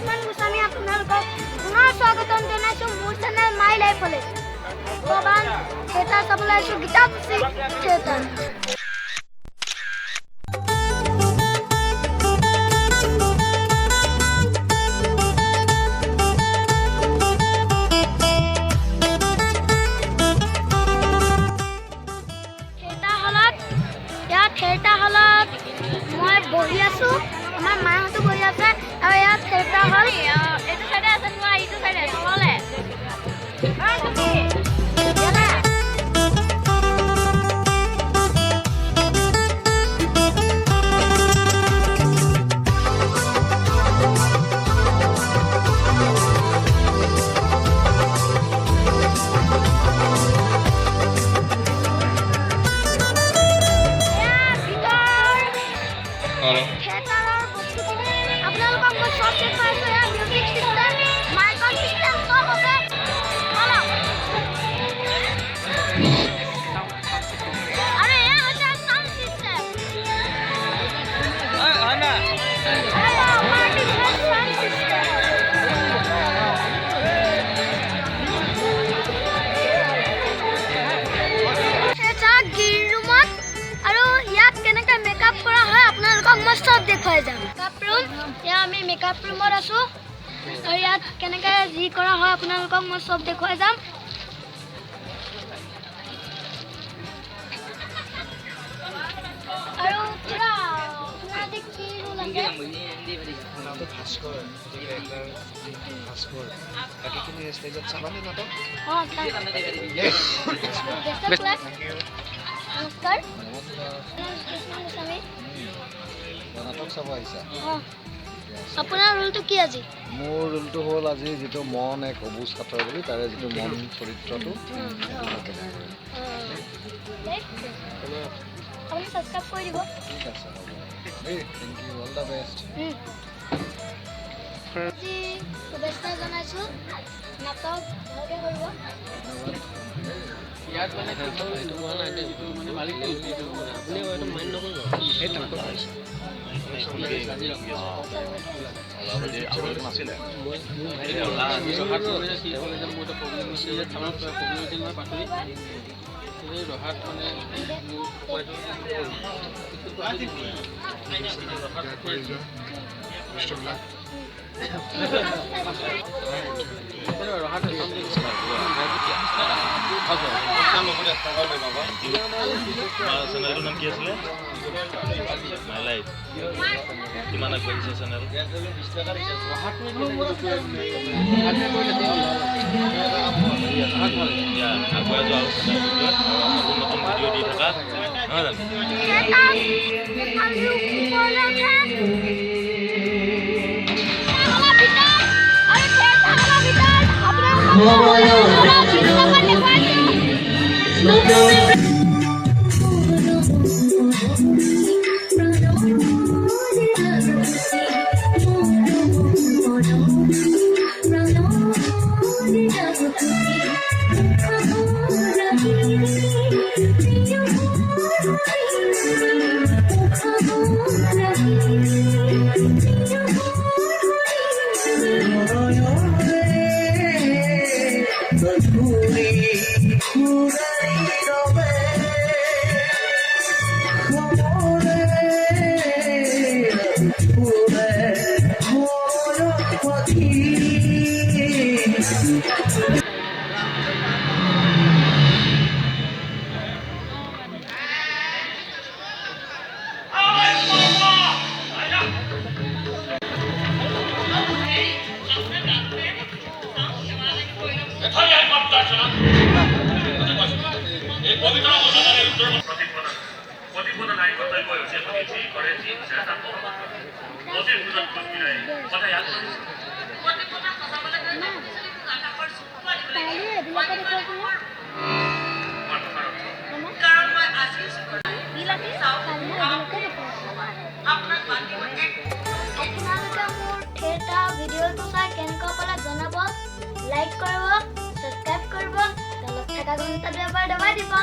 লক্ষ্মণ গোস্বামী আপোনালোকক পুনৰ স্বাগতম জনাইছোঁ মোৰ চেনেল মাই লাইফলৈ। ভগৱান থিয়েটাৰ চাবলৈ আহিছোঁ গীতাশ্ৰী থিয়েটাৰ। থিয়েটাৰ হলত মই বহি আছোঁ, আমাৰ মাহঁতো বহি আছে আৰু ইয়াত থিয়েটাৰ হল এইটো চাইডে আছে, তোমাৰ এইটো চাইডে তললে থিয়েটাৰৰ বস্তুখিনি আপোনালোকক মই চব দেখুৱাইছোঁ। ইয়াৰ মিউজিক চিষ্টেম, মাইকৰ চিষ্টেম চব আছে। আৰু এয়া হৈছে চাউণ্ড চিষ্টেম। মই চব দেখুৱাই যাম। মেকআপ ৰুম, এতিয়া আমি মেকআপ ৰুমত আছোঁ আৰু ইয়াত কেনেকৈ যি কৰা হয় আপোনালোকক মই চব দেখুৱাই যাম। আৰু পুৰা কি ৰুল আছে নমস্কাৰ। নাটক চাব আহিছা? আপোনাৰ ৰোলটো কি আজি? মোৰ ৰোলটো হ'ল আজি যিটো মন এক অবুজ কাঠৰ বুলি তাৰে যিটো মন চৰিত্ৰটো আপুনি সাবস্ক্ৰাইব কৰি দিব। ঠিক আছে, হ'ব দেই, thank you, all the best. শুভেচ্ছা জনাইছোঁ, নাটক ভালকৈ কৰিব। ইয়াত মানে এইটো কোৱা নাই দেই, মানে মালিক আপুনি এইটো মাইণ্ড নকৰিব। সেই নাটক ৰহাত মানে চেনেলটোৰ নাম কি আছিলে? My life. কিমান আগবাঢ়িছে চেনেল? আগুৱাই যোৱা চেনেলটোত নতুন নতুন ভিডিঅ' দি থকা নহয় জানো? ভিডিঅ'টো চাই কেনেকুৱা পালে জনাব, লাইক কৰিব, সাবস্ক্ৰাইব কৰিব, তলত থকা ঘণ্টাটো এবাৰ দবাই দিব।